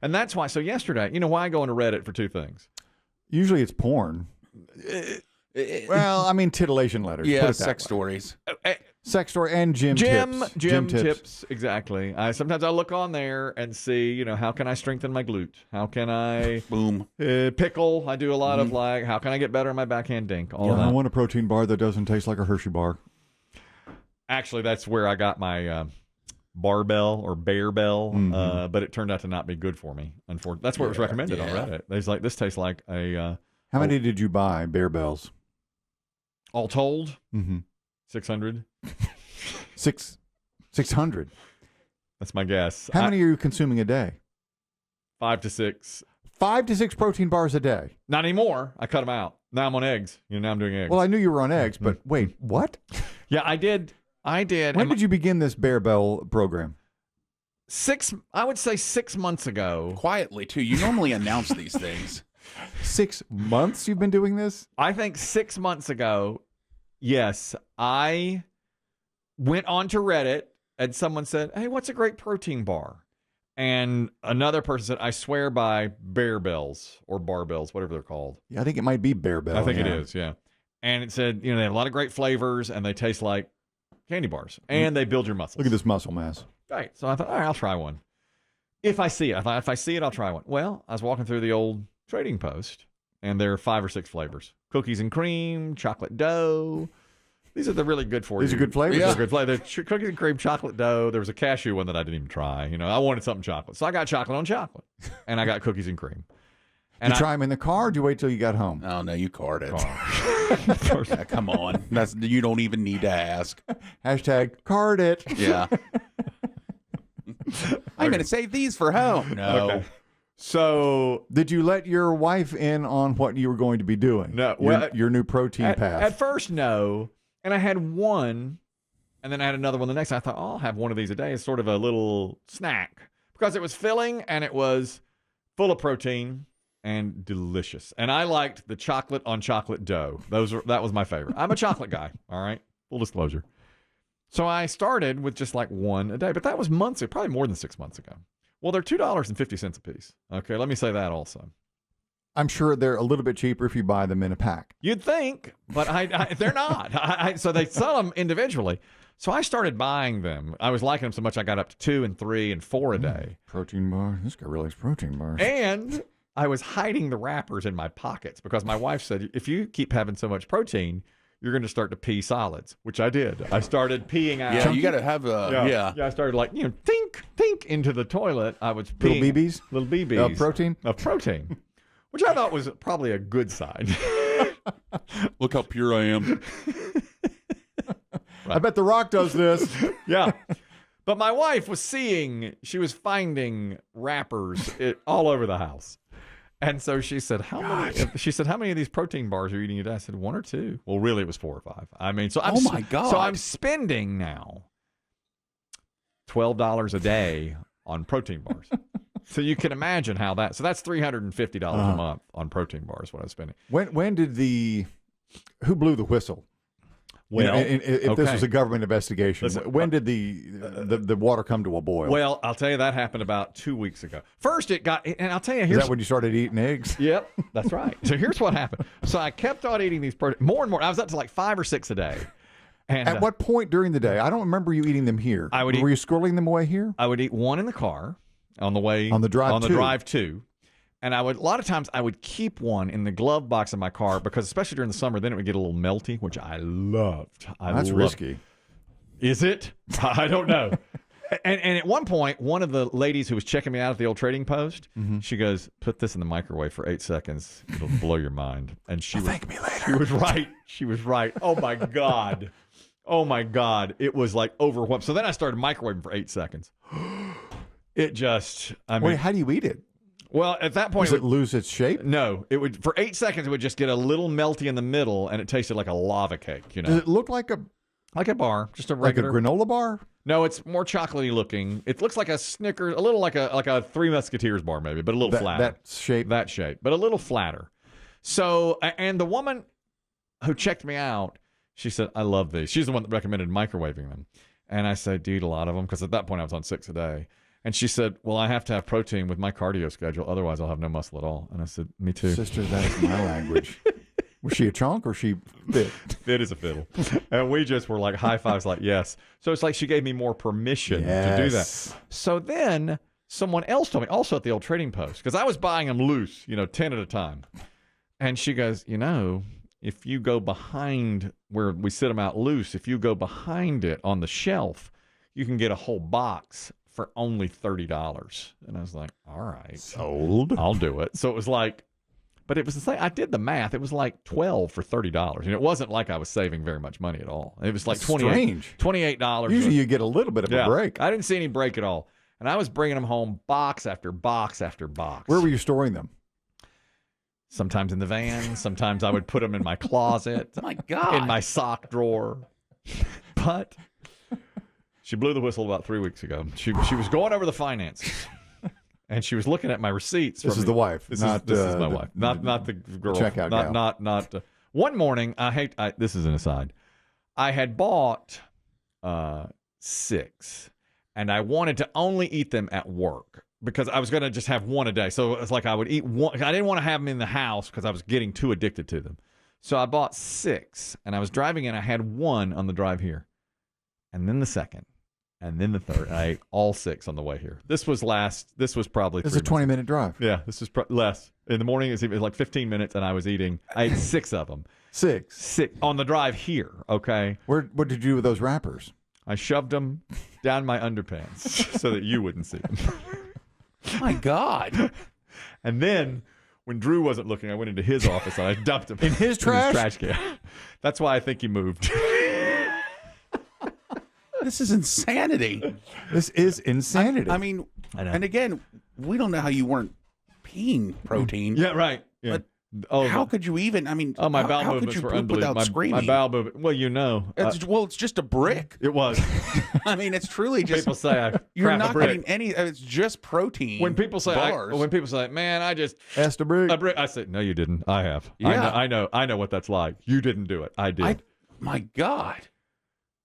And that's why. So yesterday, you know why I go into Reddit for two things. Usually it's porn. Well, I mean, titillation letters. Yeah, sex stories. Sex story and gym tips. Exactly. Sometimes I look on there and see, you know, how can I strengthen my glute? How can I pickle? I do a lot of like, how can I get better in my backhand dink? All of that. I want a protein bar that doesn't taste like a Hershey bar. Actually, that's where I got my barbell or bear bell, but it turned out to not be good for me. Unfortunately, that's where it was recommended on Reddit. They was like, this tastes like a. How many did you buy? Bear bells. All told, 600. 600. That's my guess. How many are you consuming a day? 5 to 6. 5 to 6 protein bars a day. Not anymore. I cut them out. Now I'm on eggs. You know, now I'm doing eggs. Well, I knew you were on eggs, but wait, what? Yeah, I did. When did you begin this Bear Bell program? I would say 6 months ago. Quietly, too. You normally announce these things. 6 months you've been doing this? I think 6 months ago, yes, I went onto Reddit and someone said, hey, what's a great protein bar? And another person said, I swear by Bear Bells or Barbells, whatever they're called. Yeah, I think it might be Bear Bell. I think it is, yeah. And it said, you know, they have a lot of great flavors and they taste like candy bars and they build your muscles. Look at this muscle mass. Right. So I thought, all right, I'll try one. If I see it. I thought, if I see it, I'll try one. Well, I was walking through the old Trading Post, and there are 5 or 6 flavors. Cookies and cream, chocolate dough. These are the really good for you. These are good flavors? These are good flavors. Cookies and cream, chocolate dough. There was a cashew one that I didn't even try. You know, I wanted something chocolate. So I got chocolate on chocolate, and I got cookies and cream. And you try them in the car, or do you wait till you got home? Oh, no, you card it. Yeah, come on. You don't even need to ask. Hashtag card it. Yeah. I'm going to save these for home. No. Okay. So, did you let your wife in on what you were going to be doing? No. Your new protein path. At first, no. And I had one, and then I had another one the next. I thought, oh, I'll have one of these a day as sort of a little snack because it was filling and it was full of protein and delicious. And I liked the chocolate on chocolate dough. That was my favorite. I'm a chocolate guy. All right, full disclosure. So I started with just like one a day, but that was months ago, probably more than 6 months ago. Well, they're $2.50 a piece. Okay, let me say that also. I'm sure they're a little bit cheaper if you buy them in a pack. You'd think, but they're not. So they sell them individually. So I started buying them. I was liking them so much I got up to 2 and 3 and 4 a day. Protein bar. This guy really likes protein bars. And I was hiding the wrappers in my pockets because my wife said, if you keep having so much protein, you're going to start to pee solids, which I did. I stared peeing out. Yeah, you got to have a, Yeah, I started like, tink into the toilet. I was peeing. Little BBs? Little BBs. Of protein? Which I thought was probably a good sign. Look how pure I am. Right. I bet The Rock does this. Yeah. But my wife was she was finding wrappers all over the house. And so she said, how many of these protein bars are you eating a day? I said, 1 or 2. Well, really, it was 4 or 5. I mean, so oh my God. So I'm spending now $12 a day on protein bars. So you can imagine how so that's $350 a month on protein bars, what I was spending. When did who blew the whistle? Well, if this was a government investigation, when did the water come to a boil? Well, I'll tell you, that happened about 2 weeks ago. First, and I'll tell you, is that when you started eating eggs? Yep, that's right. So here's what happened. So I kept on eating these more and more. I was up to like 5 or 6 a day. And at what point during the day? I don't remember you eating them here. Were you squirreling them away here? I would eat one in the car on the drive to. And a lot of times I would keep one in the glove box of my car because especially during the summer, then it would get a little melty, which I loved. That's risky. Is it? I don't know. And at one point, one of the ladies who was checking me out at the old Trading Post, she goes, put this in the microwave for 8 seconds. It'll blow your mind. And thank me later. She was right. She was right. Oh, my God. Oh, my God. It was like overwhelmed. So then I started microwaving for 8 seconds. It just, wait, how do you eat it? Well, at that point, does it lose its shape? No, it would. For 8 seconds, it would just get a little melty in the middle, and it tasted like a lava cake. You know, does it look like a bar, just a regular granola bar? No, it's more chocolatey looking. It looks like a Snickers, a little like a Three Musketeers bar, maybe, but a little flatter. That shape, but a little flatter. So, and the woman who checked me out, she said, "I love these." She's the one that recommended microwaving them, and I said, "Do you eat a lot of them?" Because at that point, I was on 6 a day. And she said, well, I have to have protein with my cardio schedule. Otherwise, I'll have no muscle at all. And I said, me too. Sister, that is my language. Was she a chunk or she fit? Fit as a fiddle. And we just were like high fives, like, yes. So it's like she gave me more permission to do that. So then someone else told me, also at the old trading post, because I was buying them loose, 10 at a time. And she goes, if you go behind where we sit them out loose, if you go behind it on the shelf, you can get a whole box for only $30. And I was like, all right. Sold. I'll do it. So it was like, but it was the same. I did the math. It was like 12 for $30. And it wasn't like I was saving very much money at all. It was like $28. Usually you get a little bit of a break. I didn't see any break at all. And I was bringing them home box after box after box. Where were you storing them? Sometimes in the van. Sometimes I would put them in my closet. My God. In my sock drawer. But she blew the whistle about 3 weeks ago. She was going over the finances. And she was looking at my receipts. This is the wife. This is my wife. Not the girl. Checkout gal. Not. One morning, this is an aside. I had bought 6. And I wanted to only eat them at work. Because I was going to just have one a day. So it's like I would eat one. I didn't want to have them in the house because I was getting too addicted to them. So I bought 6. And I was driving in. I had one on the drive here. And then the second. And then the third. And I ate all 6 on the way here. This was probably This is a 20-minute drive. Yeah, this is less. In the morning, it was like 15 minutes. And I ate 6 of them. 6 on the drive here. Okay. What did you do with those wrappers? I shoved them down my underpants so that you wouldn't see them. My God. And then when Drew wasn't looking, I went into his office and I dumped them in his trash can. That's why I think he moved. This is insanity. This is insanity. I mean, and again, we don't know how you weren't peeing protein. Yeah, right. Yeah. But how could you even? I mean, my bowel how movements could you were poop unbelievable. without screaming? My bowel movement. Well, it's just a brick. It was. I mean, it's truly just. People say you're not getting any. It's just protein. When people say, man, I just asked a brick. I said, no, you didn't. I have. Yeah. I know what that's like. You didn't do it. I did. My God.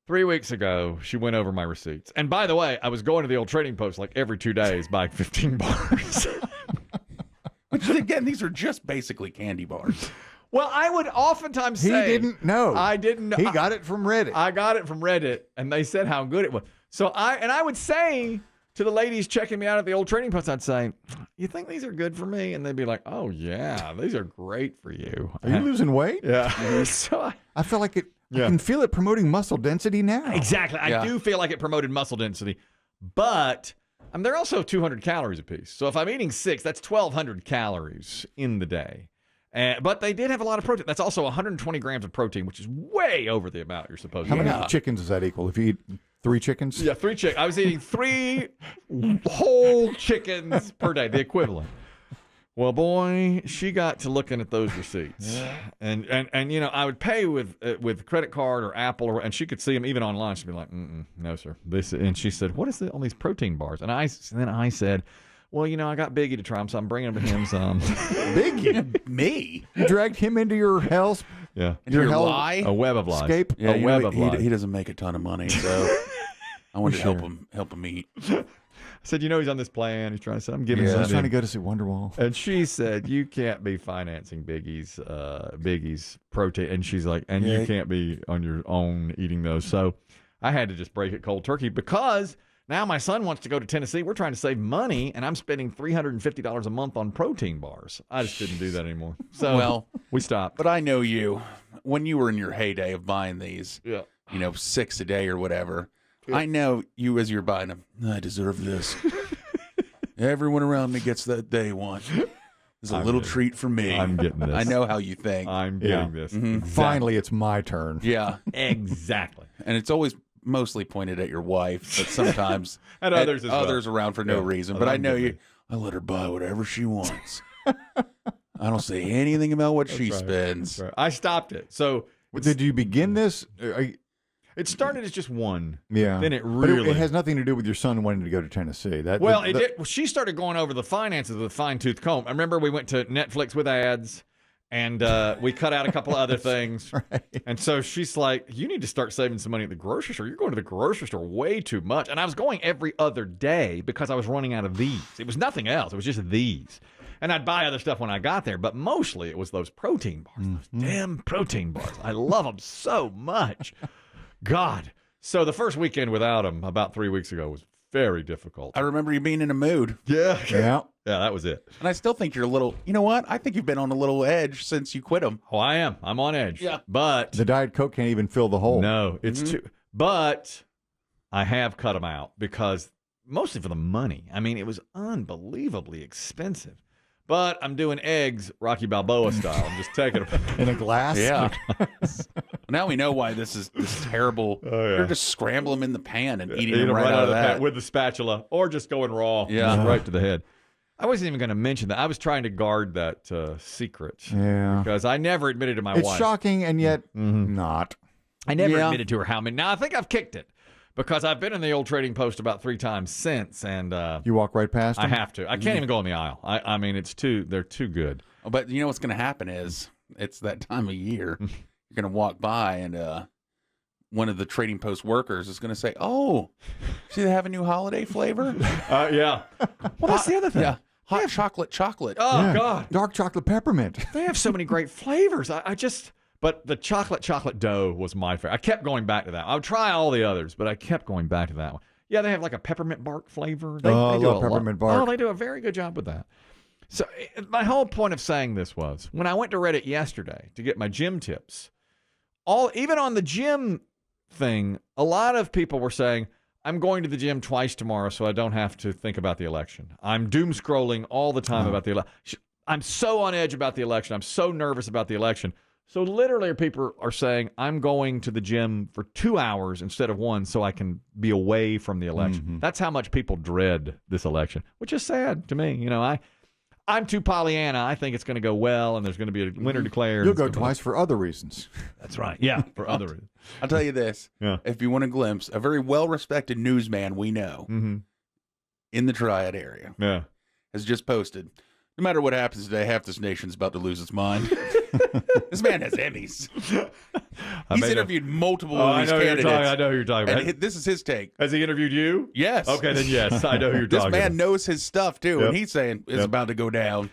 3 weeks ago, she went over my receipts. And by the way, I was going to the old trading post like every 2 days buying 15 bars. Which, again, these are just basically candy bars. Well, I would oftentimes say... He didn't know. I didn't know. He got it from Reddit. I got it from Reddit, and they said how good it was. So I would say to the ladies checking me out at the old trading post, I'd say, you think these are good for me? And they'd be like, oh, yeah, these are great for you. Are you losing weight? Yeah. So I feel like it... I can feel it promoting muscle density now. Exactly. I do feel like it promoted muscle density. But they're also 200 calories a piece. So if I'm eating 6, that's 1,200 calories in the day. But they did have a lot of protein. That's also 120 grams of protein, which is way over the amount you're supposed to eat. How many chickens does that equal? If you eat 3 chickens? Yeah, 3 chickens. I was eating 3 whole chickens per day, the equivalent. Well, boy, she got to looking at those receipts, and I would pay with credit card or Apple, and she could see them even online. She'd be like, "No, sir." And she said, "What is all these protein bars?" And then I said, "Well, I got Biggie to try them, so I'm bringing them to him some." Biggie, me? You dragged him into your hell's your lie, a web of lies. Escape. Yeah, a web of lies. He doesn't make a ton of money, so I want to help him eat. I said, he's on this plan. He's trying to say, I'm giving He's trying to go to see Wonderwall. And she said, you can't be financing Biggie's protein. And she's like, you can't be on your own eating those. So I had to just break it cold turkey because now my son wants to go to Tennessee. We're trying to save money, and I'm spending $350 a month on protein bars. I just couldn't do that anymore. So we stopped. But I know you. When you were in your heyday of buying these, 6 a day or whatever, I know you as you're buying them. I deserve this. Everyone around me gets that they want. It's a little treat for me. I'm getting this. I know how you think. I'm getting this. Mm-hmm. Exactly. Finally, it's my turn. Yeah. Exactly. And it's always mostly pointed at your wife, but sometimes at others as well. Others around for no reason. But I know you. I let her buy whatever she wants. I don't say anything about what she spends. Right. I stopped it. So did you begin this? It started as just one. Yeah. Then it really... But it has nothing to do with your son wanting to go to Tennessee. It did. She started going over the finances with a fine-tooth comb. I remember we went to Netflix with ads, And we cut out a couple of other things. Right. And so she's like, you need to start saving some money at the grocery store. You're going to the grocery store way too much. And I was going every other day because I was running out of these. It was nothing else. It was just these. And I'd buy other stuff when I got there. But mostly it was those protein bars. Those damn protein bars. I love them so much. God. So the first weekend without them about 3 weeks ago was very difficult. I remember you being in a mood. Yeah. Yeah. Yeah, that was it. And I still think you're a little, you know what? I think you've been on a little edge since you quit them. Oh, I am. I'm on edge. Yeah. But The Diet Coke can't even fill the hole. no, it's too. But I have cut them out because mostly for the money. I mean, it was unbelievably expensive. But I'm doing eggs Rocky Balboa style. I'm just taking them. In a glass? Yeah. Now we know why this is terrible. Oh, yeah. You're just scrambling them in the pan and eating Eat them 'em right out of the that. pan with the spatula or just going raw. Yeah. Just right to the head. I wasn't even going to mention that. I was trying to guard that secret Yeah. because I never admitted to my It's wife. shocking and yet not. I never Yeah. admitted to her how many. Now, I think I've kicked it because I've been in the old trading post about 3 times since, and You walk right past I them? have to. I can't even go in the aisle. I mean, they're too good. Oh, but you know what's going to happen is it's that time of year. You're going to walk by and one of the Trading Post workers is going to say, "Oh, see they have a new holiday flavor? Yeah. Well, that's the other thing. Yeah, hot chocolate. Oh, Yeah. God. Dark chocolate peppermint. They have so many great flavors. But the chocolate dough was my favorite. I kept going back to that. I would try all the others, but I kept going back to that one. Yeah, they have like a peppermint bark flavor. I love do a lot- peppermint bark. Oh, they do a very good job with that. So my whole point of saying this was when I went to Reddit yesterday to get my gym tips, even on the gym thing, a lot of people were saying, I'm going to the gym twice tomorrow so I don't have to think about the election. I'm doom scrolling all the time about the election. I'm so on edge about the election. I'm so nervous about the election. So literally people are saying, I'm going to the gym for 2 hours instead of 1 so I can be away from the election. That's how much people dread this election, which is sad to me. You know, I'm too Pollyanna. I think it's going to go well, and there's going to be a winner declared. You'll go twice for other reasons. That's right. Yeah, for other reasons. I'll tell you this: Yeah. if you want a glimpse, a very well-respected newsman we know in the Triad area Yeah. has just posted. No matter what happens today, half this nation's about to lose its mind. This man has Emmys. He's interviewed multiple of these candidates. I know who you're talking about. And this is his take. Has he interviewed you? Yes. Okay, then yes, I know who you're This talking man about. knows his stuff too, Yep. and he's saying it's Yep. about to go down.